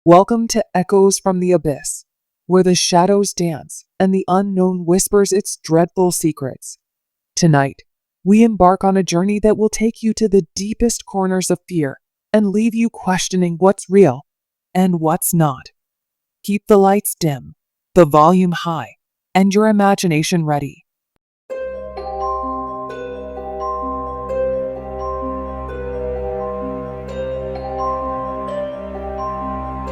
Welcome to Echoes from the Abyss, where the shadows dance and the unknown whispers its dreadful secrets. Tonight, we embark on a journey that will take you to the deepest corners of fear and leave you questioning what's real and what's not. Keep the lights dim, the volume high, and your imagination ready.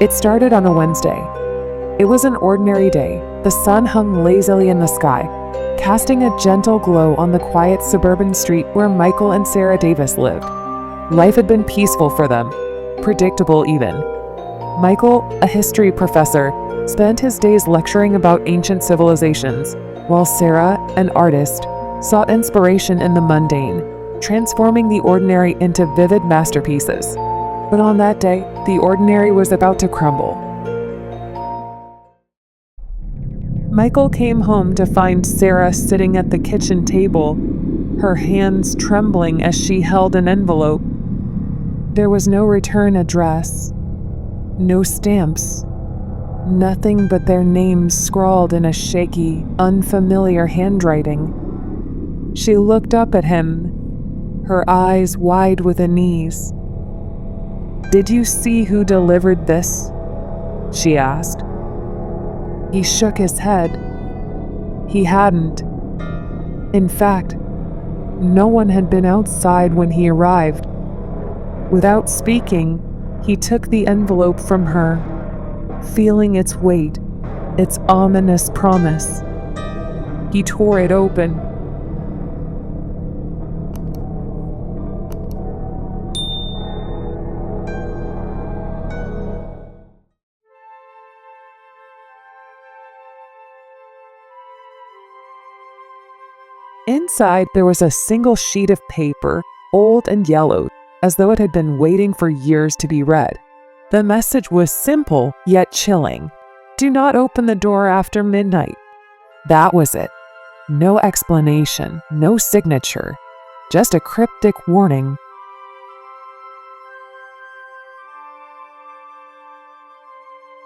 It started on a Wednesday. It was an ordinary day. The sun hung lazily in the sky, casting a gentle glow on the quiet suburban street where Michael and Sarah Davis lived. Life had been peaceful for them, predictable even. Michael, a history professor, spent his days lecturing about ancient civilizations, while Sarah, an artist, sought inspiration in the mundane, transforming the ordinary into vivid masterpieces. But on that day, the ordinary was about to crumble. Michael came home to find Sarah sitting at the kitchen table, her hands trembling as she held an envelope. There was no return address, no stamps, nothing but their names scrawled in a shaky, unfamiliar handwriting. She looked up at him, her eyes wide with unease. "Did you see who delivered this?" she asked. He shook his head. He hadn't. In fact, no one had been outside when he arrived. Without speaking, he took the envelope from her, feeling its weight, its ominous promise. He tore it open. Inside, there was a single sheet of paper, old and yellowed, as though it had been waiting for years to be read. The message was simple, yet chilling. "Do not open the door after midnight." That was it. No explanation, no signature, just a cryptic warning.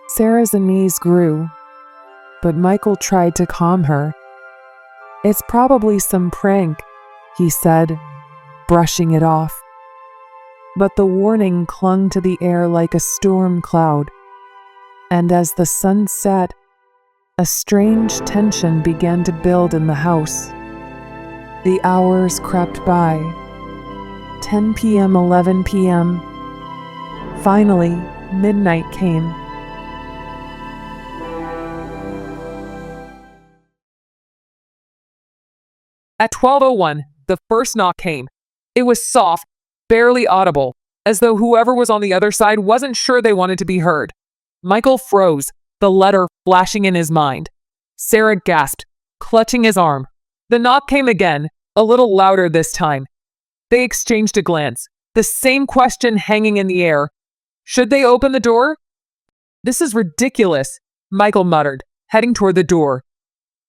Sarah's unease grew, but Michael tried to calm her. "It's probably some prank," he said, brushing it off. But the warning clung to the air like a storm cloud, and as the sun set, a strange tension began to build in the house. The hours crept by. 10 p.m., 11 p.m. Finally, midnight came. At 12:01, the first knock came. It was soft, barely audible, as though whoever was on the other side wasn't sure they wanted to be heard. Michael froze, the letter flashing in his mind. Sarah gasped, clutching his arm. The knock came again, a little louder this time. They exchanged a glance, the same question hanging in the air. Should they open the door? "This is ridiculous," Michael muttered, heading toward the door.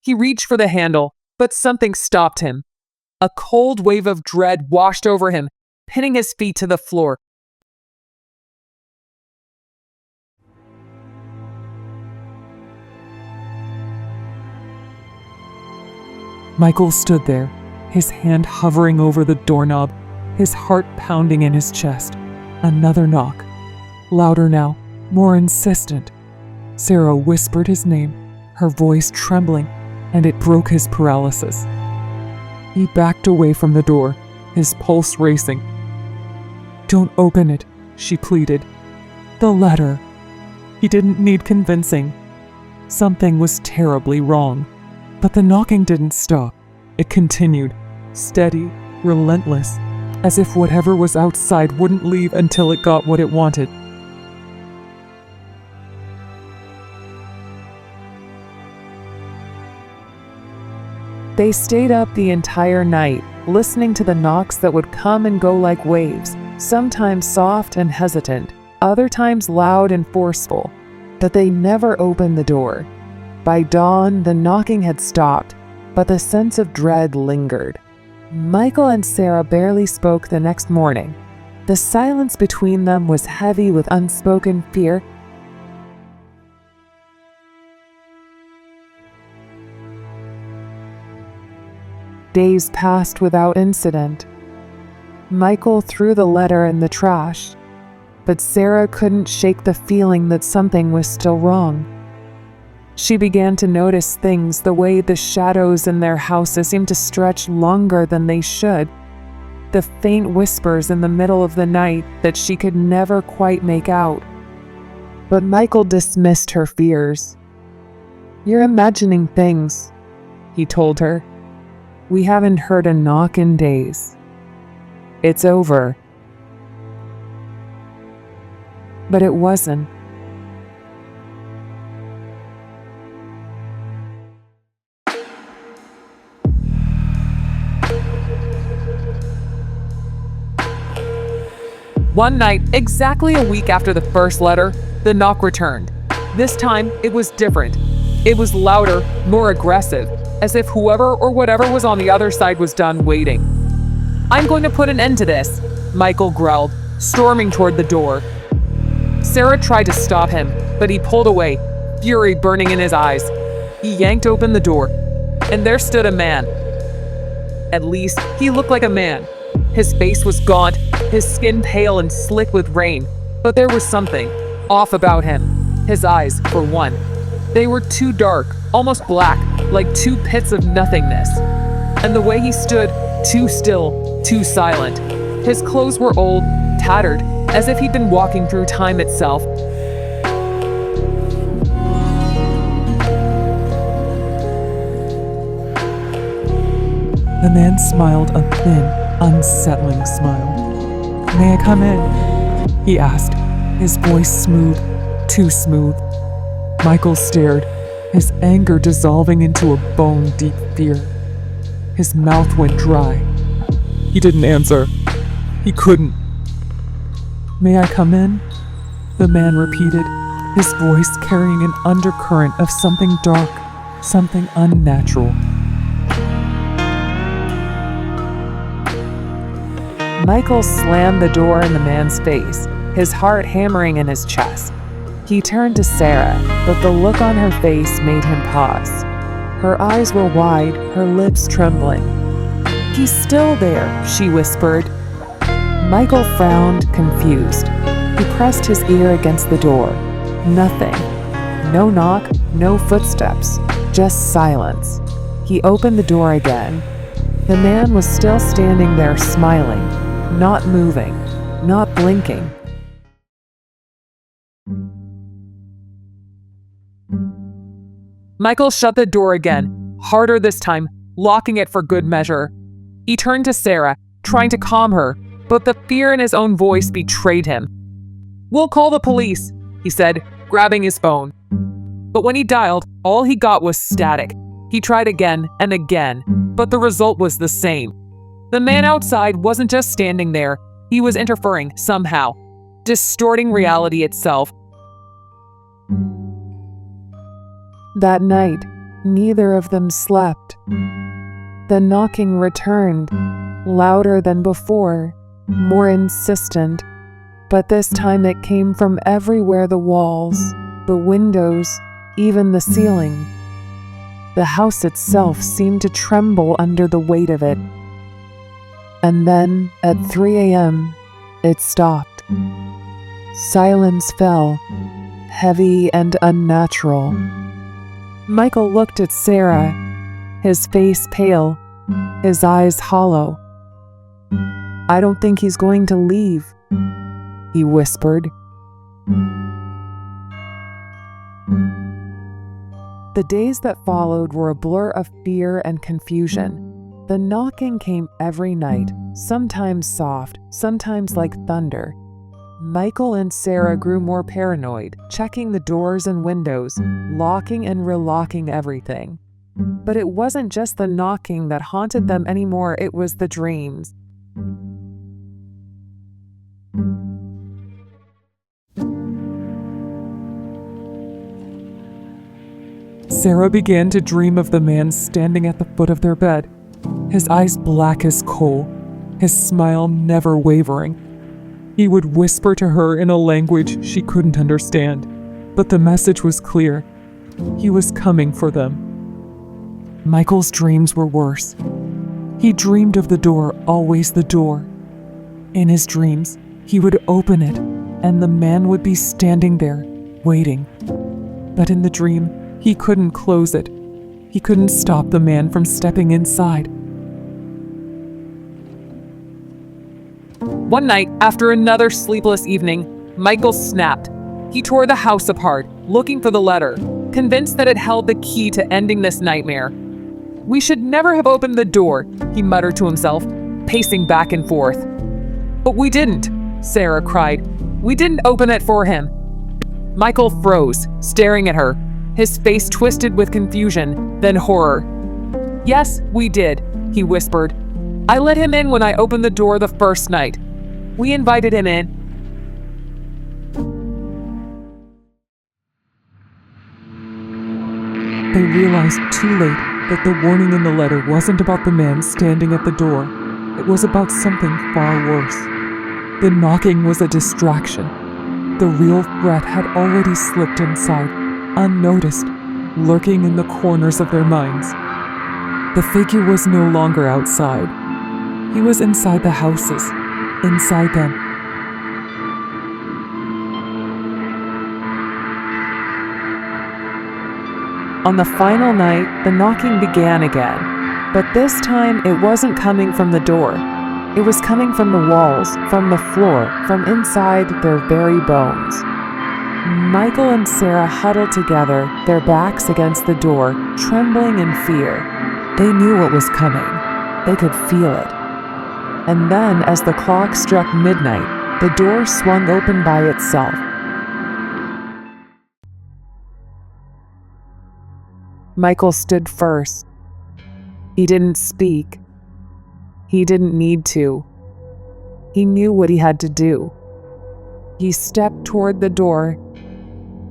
He reached for the handle, but something stopped him. A cold wave of dread washed over him, pinning his feet to the floor. Michael stood there, his hand hovering over the doorknob, his heart pounding in his chest. Another knock. Louder now, more insistent. Sarah whispered his name, her voice trembling, and it broke his paralysis. He backed away from the door, his pulse racing. "Don't open it," she pleaded. "The letter." He didn't need convincing. Something was terribly wrong. But the knocking didn't stop. It continued, steady, relentless, as if whatever was outside wouldn't leave until it got what it wanted. They stayed up the entire night, listening to the knocks that would come and go like waves, sometimes soft and hesitant, other times loud and forceful. But they never opened the door. By dawn, the knocking had stopped, but the sense of dread lingered. Michael and Sarah barely spoke the next morning. The silence between them was heavy with unspoken fear Days passed without incident. Michael threw the letter in the trash, but Sarah couldn't shake the feeling that something was still wrong. She began to notice things, the way the shadows in their houses seemed to stretch longer than they should, the faint whispers in the middle of the night that she could never quite make out. But Michael dismissed her fears. "You're imagining things," he told her. "We haven't heard a knock in days. It's over." But it wasn't. One night, exactly a week after the first letter, the knock returned. This time, it was different. It was louder, more aggressive, as if whoever or whatever was on the other side was done waiting. "I'm going to put an end to this," Michael growled, storming toward the door. Sarah tried to stop him, but he pulled away, fury burning in his eyes. He yanked open the door, and there stood a man. At least, he looked like a man. His face was gaunt, his skin pale and slick with rain, but there was something off about him. His eyes, for one. They were too dark, almost black, like two pits of nothingness. And the way he stood, too still, too silent. His clothes were old, tattered, as if he'd been walking through time itself. The man smiled a thin, unsettling smile. "May I come in?" he asked, his voice smooth, too smooth. Michael stared, his anger dissolving into a bone-deep fear. His mouth went dry. He didn't answer. He couldn't. "May I come in?" the man repeated, his voice carrying an undercurrent of something dark, something unnatural. Michael slammed the door in the man's face, his heart hammering in his chest. He turned to Sarah, but the look on her face made him pause. Her eyes were wide, her lips trembling. "He's still there," she whispered. Michael frowned, confused. He pressed his ear against the door. Nothing. No knock, no footsteps, just silence. He opened the door again. The man was still standing there smiling, not moving, not blinking. Michael shut the door again, harder this time, locking it for good measure. He turned to Sarah, trying to calm her, but the fear in his own voice betrayed him. "We'll call the police," he said, grabbing his phone. But when he dialed, all he got was static. He tried again and again, but the result was the same. The man outside wasn't just standing there, he was interfering somehow, distorting reality itself. That night, neither of them slept. The knocking returned, louder than before, more insistent, but this time it came from everywhere: the walls, the windows, even the ceiling. The house itself seemed to tremble under the weight of it. And then, at 3 a.m., it stopped. Silence fell, heavy and unnatural. Michael looked at Sarah, his face pale, his eyes hollow. "I don't think he's going to leave," he whispered. The days that followed were a blur of fear and confusion. The knocking came every night, sometimes soft, sometimes like thunder. Michael and Sarah grew more paranoid, checking the doors and windows, locking and relocking everything. But it wasn't just the knocking that haunted them anymore, it was the dreams. Sarah began to dream of the man standing at the foot of their bed, his eyes black as coal, his smile never wavering. He would whisper to her in a language she couldn't understand, but the message was clear. He was coming for them. Michael's dreams were worse. He dreamed of the door, always the door. In his dreams, he would open it, and the man would be standing there, waiting. But in the dream, he couldn't close it. He couldn't stop the man from stepping inside. One night, after another sleepless evening, Michael snapped. He tore the house apart, looking for the letter, convinced that it held the key to ending this nightmare. "We should never have opened the door," he muttered to himself, pacing back and forth. "But we didn't," Sarah cried. "We didn't open it for him." Michael froze, staring at her, his face twisted with confusion, then horror. "Yes, we did," he whispered. "I let him in when I opened the door the first night. We invited him in." They realized too late that the warning in the letter wasn't about the man standing at the door. It was about something far worse. The knocking was a distraction. The real threat had already slipped inside, unnoticed, lurking in the corners of their minds. The figure was no longer outside. He was inside the houses, inside them. On the final night, the knocking began again, but this time it wasn't coming from the door. It was coming from the walls, from the floor, from inside their very bones. Michael and Sarah huddled together, their backs against the door, trembling in fear. They knew what was coming. They could feel it. And then, as the clock struck midnight, the door swung open by itself. Michael stood first. He didn't speak. He didn't need to. He knew what he had to do. He stepped toward the door,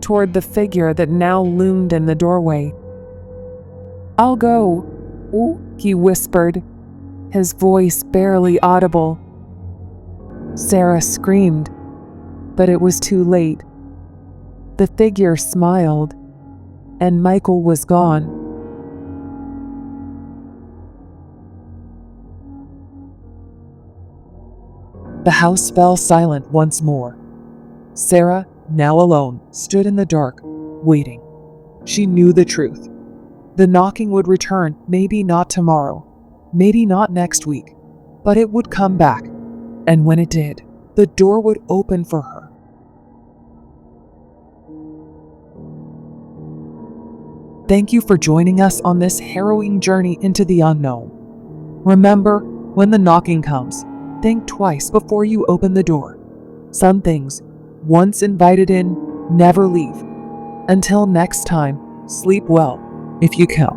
toward the figure that now loomed in the doorway. "I'll go," he whispered, his voice barely audible. Sarah screamed, but it was too late. The figure smiled, and Michael was gone. The house fell silent once more. Sarah, now alone, stood in the dark, waiting. She knew the truth. The knocking would return, maybe not tomorrow, maybe not next week, but it would come back. And when it did, the door would open for her. Thank you for joining us on this harrowing journey into the unknown. Remember, when the knocking comes, think twice before you open the door. Some things, once invited in, never leave. Until next time, sleep well, if you can.